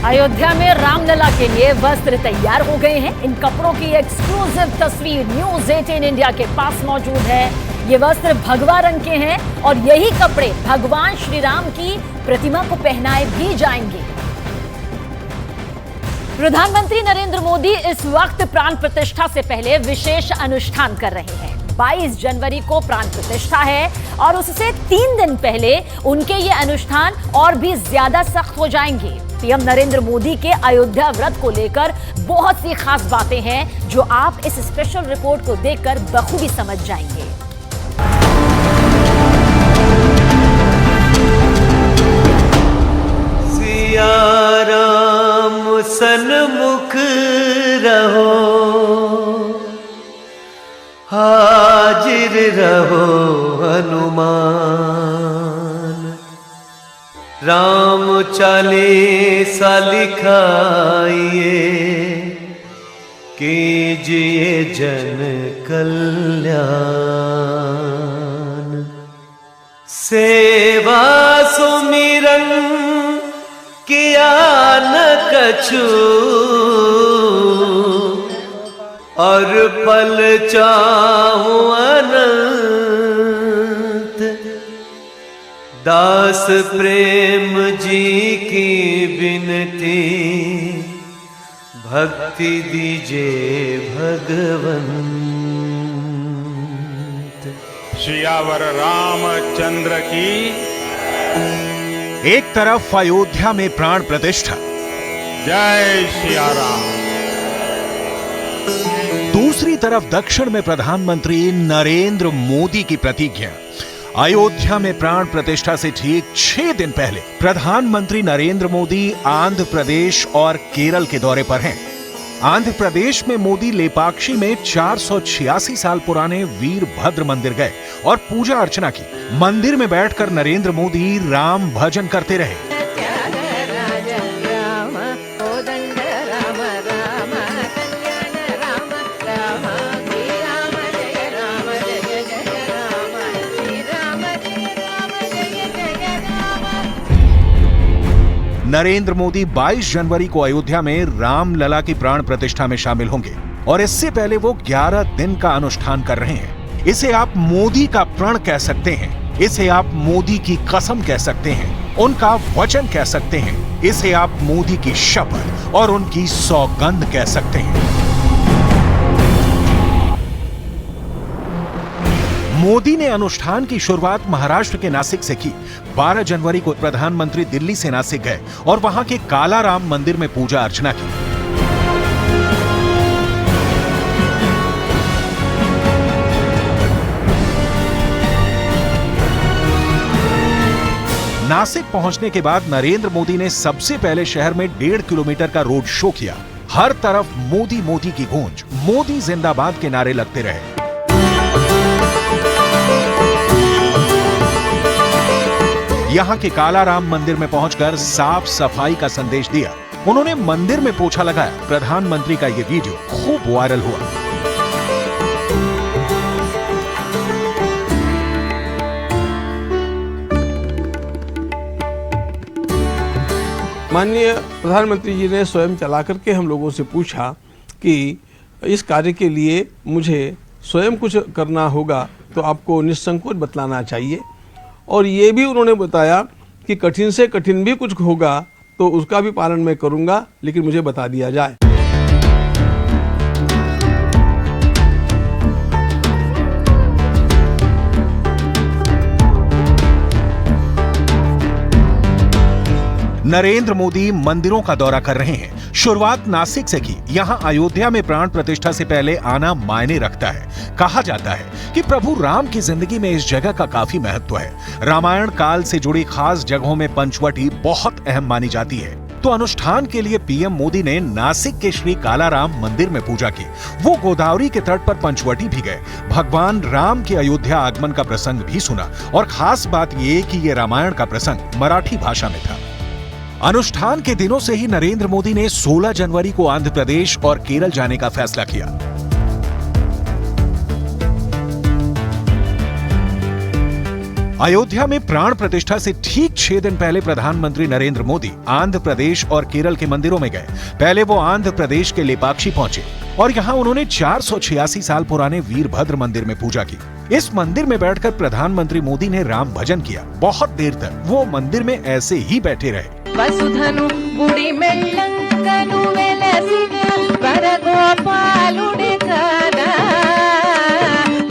अयोध्या में रामलला के लिए वस्त्र तैयार हो गए हैं। इन कपड़ों की एक्सक्लूसिव तस्वीर न्यूज 18 इंडिया के पास मौजूद है। ये वस्त्र भगवा रंग के हैं और यही कपड़े भगवान श्री राम की प्रतिमा को पहनाए भी जाएंगे। प्रधानमंत्री नरेंद्र मोदी इस वक्त प्राण प्रतिष्ठा से पहले विशेष अनुष्ठान कर रहे हैं। 22 जनवरी को प्राण प्रतिष्ठा है और उससे 3 दिन पहले उनके ये अनुष्ठान और भी ज्यादा सख्त हो जाएंगे। पीएम नरेंद्र मोदी के अयोध्या व्रत को लेकर बहुत सी खास बातें हैं जो आप इस स्पेशल रिपोर्ट को देखकर बखूबी समझ जाएंगे। सिया राम सन्मुख रहो, हाजिर रहो हनुमान। राम चालीसा लिखाइए, कीजिए जन कल्याण। सेवा सुमिरन किया न कछु, और पल चाहूं अनंत। दास प्रेम जी की विनती, भक्ति दीजिए भगवंत। सियावर रामचंद्र की। एक तरफ अयोध्या में प्राण प्रतिष्ठा, जय सिया राम। दूसरी तरफ दक्षिण में प्रधानमंत्री नरेंद्र मोदी की प्रतिज्ञा। अयोध्या में प्राण प्रतिष्ठा से ठीक 6 दिन पहले प्रधानमंत्री नरेंद्र मोदी आंध्र प्रदेश और केरल के दौरे पर हैं। आंध्र प्रदेश में मोदी लेपाक्षी में 486 साल पुराने वीरभद्र मंदिर गए और पूजा अर्चना की। मंदिर में बैठकर नरेंद्र मोदी राम भजन करते रहे। नरेंद्र मोदी 22 जनवरी को अयोध्या में रामलला की प्राण प्रतिष्ठा में शामिल होंगे और इससे पहले वो 11 दिन का अनुष्ठान कर रहे हैं। इसे आप मोदी का प्रण कह सकते हैं, इसे आप मोदी की कसम कह सकते हैं, उनका वचन कह सकते हैं, इसे आप मोदी की शपथ और उनकी सौगंध कह सकते हैं। मोदी ने अनुष्ठान की शुरुआत महाराष्ट्र के नासिक से की। 12 जनवरी को प्रधानमंत्री दिल्ली से नासिक गए और वहां के काला राम मंदिर में पूजा अर्चना की। नासिक पहुंचने के बाद नरेंद्र मोदी ने सबसे पहले शहर में 1.5 किलोमीटर का रोड शो किया। हर तरफ मोदी मोदी की गूंज, मोदी जिंदाबाद के नारे लगते रहे। यहां के काला राम मंदिर में पहुंचकर साफ सफाई का संदेश दिया। उन्होंने मंदिर में पोछा लगाया। प्रधानमंत्री का यह वीडियो खूब वायरल हुआ। माननीय प्रधानमंत्री जी ने स्वयं चला करके हम लोगों से पूछा कि इस कार्य के लिए मुझे स्वयं कुछ करना होगा तो आपको निसंकोच बतलाना चाहिए। और ये भी उन्होंने बताया कि कठिन से कठिन भी कुछ होगा तो उसका भी पालन मैं करूंगा, लेकिन मुझे बता दिया जाए। नरेंद्र मोदी मंदिरों का दौरा कर रहे हैं। शुरुआत नासिक से की। यहाँ अयोध्या में प्राण प्रतिष्ठा से पहले आना मायने रखता है। कहा जाता है कि प्रभु राम की जिंदगी में इस जगह का काफी महत्व है। रामायण काल से जुड़ी खास जगहों में पंचवटी बहुत अहम मानी जाती है। तो अनुष्ठान के लिए पीएम मोदी ने नासिक के श्री कालाराम मंदिर में पूजा की। वो गोदावरी के तट पर पंचवटी भी गए। भगवान राम के अयोध्या आगमन का प्रसंग भी सुना और खास बात ये कि ये रामायण का प्रसंग मराठी भाषा में था। अनुष्ठान के दिनों से ही नरेंद्र मोदी ने 16 जनवरी को आंध्र प्रदेश और केरल जाने का फैसला किया। अयोध्या में प्राण प्रतिष्ठा से ठीक 6 दिन पहले प्रधानमंत्री नरेंद्र मोदी आंध्र प्रदेश और केरल के मंदिरों में गए। पहले वो आंध्र प्रदेश के लेपाक्षी पहुंचे और यहाँ उन्होंने 486 साल पुराने वीरभद्र मंदिर में पूजा की। इस मंदिर में बैठकर प्रधानमंत्री मोदी ने राम भजन किया। बहुत देर तक वो मंदिर में ऐसे ही बैठे रहे। वसुधनु गुड़ी मेल्लंकनु वेलसिन वरगोपालुडे काना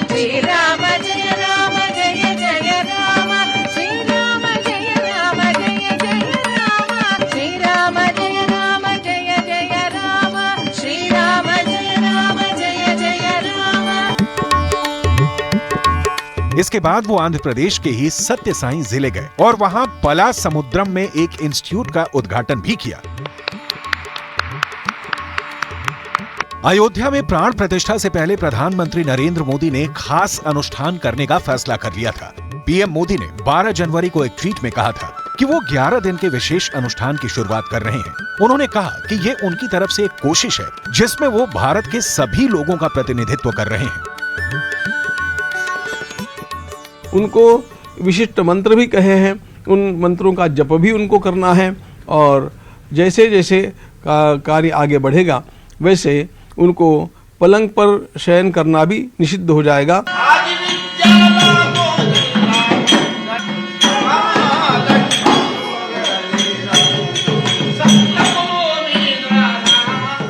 श्री राम जय राम जय जय राम श्री राम जय राम जय जय राम श्री राम जय राम जय जय राम श्री राम जय राम जय जय राम। इसके बाद वो आंध्र प्रदेश के ही सत्य साई जिले गए और वहां पला समुद्रम में एक इंस्टीट्यूट का उद्घाटन भी किया। अयोध्या में प्राण प्रतिष्ठा से पहले प्रधानमंत्री नरेंद्र मोदी ने खास अनुष्ठान करने का फैसला कर लिया था। पीएम मोदी ने 12 जनवरी को एक ट्वीट में कहा था कि वो 11 दिन के विशेष अनुष्ठान की शुरुआत कर रहे हैं। उन्होंने कहा कि ये उनकी तरफ से एक कोशिश है जिसमें वो भारत के सभी लोगों का प्रतिनिधित्व कर रहे हैं। उनको विशिष्ट मंत्र भी कहे हैं, उन मंत्रों का जप भी उनको करना है और जैसे जैसे कार्य आगे बढ़ेगा वैसे उनको पलंग पर शयन करना भी निषिद्ध हो जाएगा।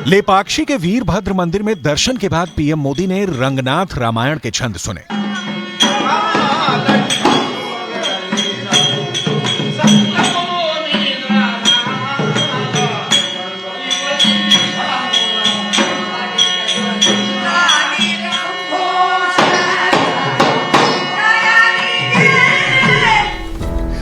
लेपाक्षी के वीरभद्र मंदिर में दर्शन के बाद पीएम मोदी ने रंगनाथ रामायण के छंद सुने।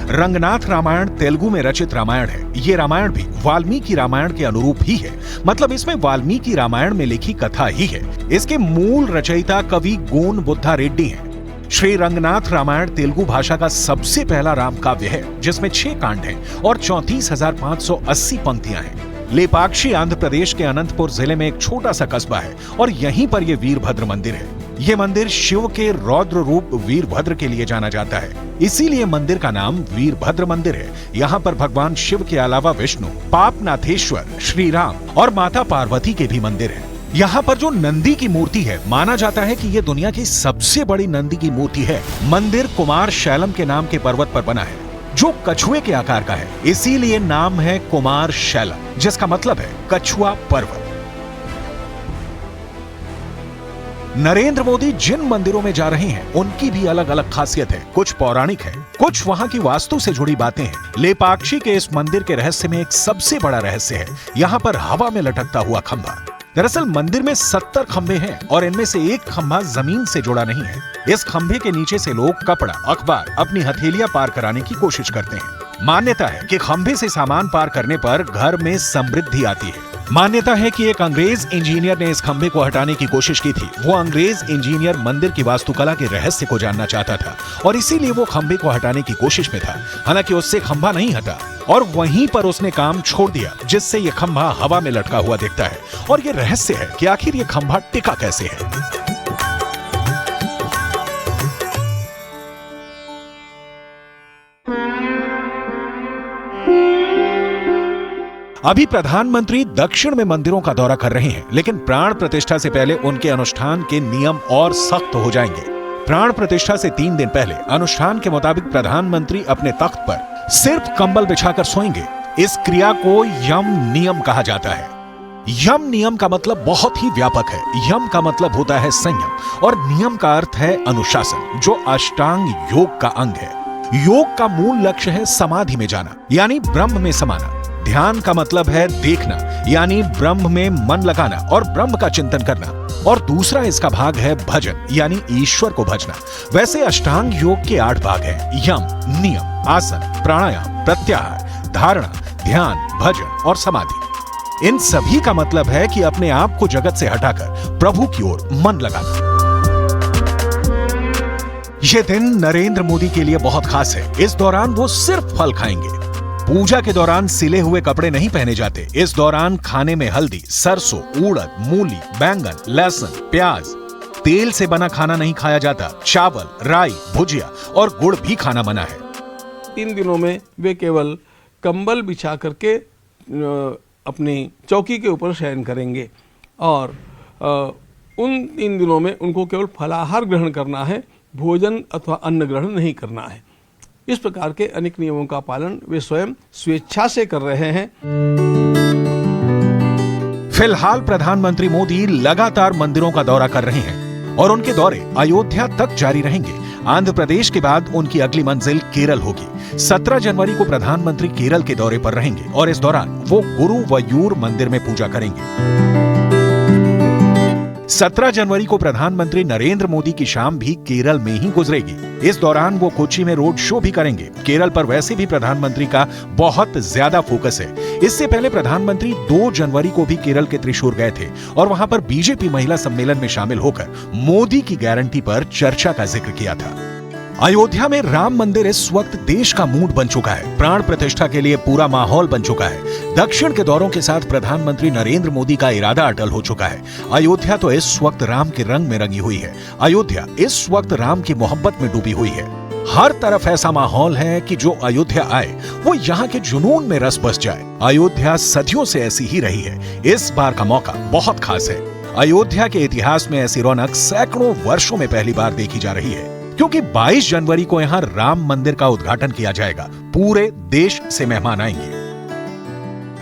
रंगनाथ रामायण तेलुगु में रचित रामायण है। ये रामायण भी वाल्मीकि रामायण के अनुरूप ही है, मतलब इसमें वाल्मीकि रामायण में लिखी कथा ही है। इसके मूल रचयिता कवि गोन बुद्धा रेड्डी हैं। श्री रंगनाथ रामायण तेलुगु भाषा का सबसे पहला राम काव्य है जिसमें 6 कांड हैं और 34,580 पंक्तियां हैं। लेपाक्षी आंध्र प्रदेश के अनंतपुर जिले में एक छोटा सा कस्बा है और यहीं पर यह वीरभद्र मंदिर है। ये मंदिर शिव के रौद्र रूप वीरभद्र के लिए जाना जाता है, इसीलिए मंदिर का नाम वीरभद्र मंदिर है। यहाँ पर भगवान शिव के अलावा विष्णु, पापनाथेश्वर, श्री राम और माता पार्वती के भी मंदिर हैं। यहाँ पर जो नंदी की मूर्ति है, माना जाता है कि ये दुनिया की सबसे बड़ी नंदी की मूर्ति है। मंदिर कुमार शैलम के नाम के पर्वत पर बना है जो कछुए के आकार का है, इसीलिए नाम है कुमार शैलम, जिसका मतलब है कछुआ पर्वत। नरेंद्र मोदी जिन मंदिरों में जा रहे हैं उनकी भी अलग अलग खासियत है। कुछ पौराणिक है, कुछ वहां की वास्तु से जुड़ी बातें हैं। लेपाक्षी के इस मंदिर के रहस्य में एक सबसे बड़ा रहस्य है यहाँ पर हवा में लटकता हुआ खंभा। दरअसल मंदिर में 70 खंभे हैं और इनमें से एक खंभा जमीन से जुड़ा नहीं है। इस खंभे के नीचे से लोग कपड़ा, अखबार, अपनी हथेलियां पार कराने की कोशिश करते हैं। मान्यता है कि खंभे से सामान पार करने पर घर में समृद्धि आती है। मान्यता है कि एक अंग्रेज इंजीनियर ने इस खंभे को हटाने की कोशिश की थी। वो अंग्रेज इंजीनियर मंदिर की वास्तुकला के रहस्य को जानना चाहता था और इसीलिए वो खंभे को हटाने की कोशिश में था। हालांकि उससे खंभा नहीं हटा और वहीं पर उसने काम छोड़ दिया, जिससे ये खंभा हवा में लटका हुआ दिखता है। और ये रहस्य है कि आखिर ये खंभा टिका कैसे है। अभी प्रधानमंत्री दक्षिण में मंदिरों का दौरा कर रहे हैं, लेकिन प्राण प्रतिष्ठा से पहले उनके अनुष्ठान के नियम और सख्त हो जाएंगे। प्राण प्रतिष्ठा से 3 दिन पहले अनुष्ठान के मुताबिक प्रधानमंत्री अपने तख्त पर सिर्फ कंबल बिछाकर सोएंगे। इस क्रिया को यम नियम कहा जाता है। यम नियम का मतलब बहुत ही व्यापक है। यम का मतलब होता है संयम और नियम का अर्थ है अनुशासन, जो अष्टांग योग का अंग है। योग का मूल लक्ष्य है समाधि में जाना, यानी ब्रह्म में समाना। ध्यान का मतलब है देखना, यानी ब्रह्म में मन लगाना और ब्रह्म का चिंतन करना। और दूसरा इसका भाग है भजन, यानी ईश्वर को भजना। वैसे अष्टांग योग के 8 भाग हैं: यम, नियम, आसन, प्राणायाम, प्रत्याहार, धारणा, ध्यान, भजन और समाधि। इन सभी का मतलब है कि अपने आप को जगत से हटाकर प्रभु की ओर मन लगाना। यह दिन नरेंद्र मोदी के लिए बहुत खास है। इस दौरान वो सिर्फ फल खाएंगे। पूजा के दौरान सिले हुए कपड़े नहीं पहने जाते। इस दौरान खाने में हल्दी, सरसों, उड़द, मूली, बैंगन, लहसुन, प्याज, तेल से बना खाना नहीं खाया जाता। चावल, राई, भुजिया और गुड़ भी खाना मना है। 3 दिनों में वे केवल कंबल बिछा करके अपनी चौकी के ऊपर शयन करेंगे और उन 3 दिनों में उनको केवल फलाहार ग्रहण करना है, भोजन अथवा अन्न ग्रहण नहीं करना है। इस प्रकार के अनेक नियमों का पालन वे स्वयं स्वेच्छा से कर रहे हैं। फिलहाल प्रधानमंत्री मोदी लगातार मंदिरों का दौरा कर रहे हैं और उनके दौरे अयोध्या तक जारी रहेंगे। आंध्र प्रदेश के बाद उनकी अगली मंजिल केरल होगी। 17 जनवरी को प्रधानमंत्री केरल के दौरे पर रहेंगे और इस दौरान वो गुरुवयूर मंदिर में पूजा करेंगे। 17 जनवरी को प्रधानमंत्री नरेंद्र मोदी की शाम भी केरल में ही गुजरेगी। इस दौरान वो कोच्चि में रोड शो भी करेंगे। केरल पर वैसे भी प्रधानमंत्री का बहुत ज्यादा फोकस है। इससे पहले प्रधानमंत्री 2 जनवरी को भी केरल के त्रिशूर गए थे और वहां पर बीजेपी महिला सम्मेलन में शामिल होकर मोदी की गारंटी पर चर्चा का जिक्र किया था। अयोध्या में राम मंदिर इस वक्त देश का मूड बन चुका है। प्राण प्रतिष्ठा के लिए पूरा माहौल बन चुका है। दक्षिण के दौरों के साथ प्रधानमंत्री नरेंद्र मोदी का इरादा अटल हो चुका है। अयोध्या तो इस वक्त राम के रंग में रंगी हुई है। अयोध्या इस वक्त राम की मोहब्बत में डूबी हुई है। हर तरफ ऐसा माहौल है कि जो अयोध्या आए वो यहाँ के जुनून में रस बस जाए। अयोध्या सदियों से ऐसी ही रही है। इस बार का मौका बहुत खास है। अयोध्या के इतिहास में ऐसी रौनक सैकड़ों वर्षों में पहली बार देखी जा रही है, क्योंकि 22 जनवरी को यहाँ राम मंदिर का उद्घाटन किया जाएगा। पूरे देश से मेहमान आएंगे।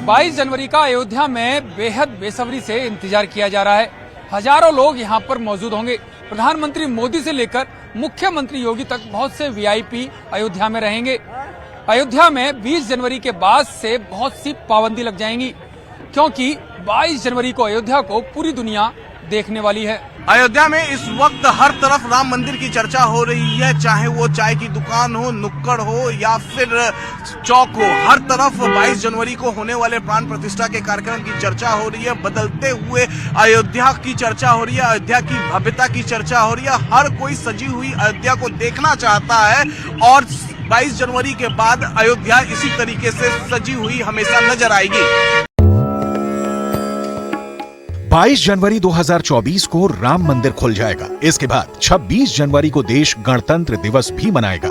22 जनवरी का अयोध्या में बेहद बेसब्री से इंतजार किया जा रहा है। हजारों लोग यहाँ पर मौजूद होंगे। प्रधानमंत्री मोदी से लेकर मुख्यमंत्री योगी तक बहुत से वीआईपी अयोध्या में रहेंगे। अयोध्या में 20 जनवरी के बाद से बहुत सी पाबंदी लग जाएंगी, क्योंकि 22 जनवरी को अयोध्या को पूरी दुनिया देखने वाली है। अयोध्या में इस वक्त हर तरफ राम मंदिर की चर्चा हो रही है, चाहे वो चाय की दुकान हो, नुक्कड़ हो या फिर चौक हो। हर तरफ 22 जनवरी को होने वाले प्राण प्रतिष्ठा के कार्यक्रम की चर्चा हो रही है। बदलते हुए अयोध्या की चर्चा हो रही है, अयोध्या की भव्यता की चर्चा हो रही है। हर कोई सजी हुई अयोध्या को देखना चाहता है और 22 जनवरी के बाद अयोध्या इसी तरीके से सजी हुई हमेशा नजर आएगी। 22 जनवरी 2024 को राम मंदिर खुल जाएगा। इसके बाद 26 जनवरी को देश गणतंत्र दिवस भी मनाएगा।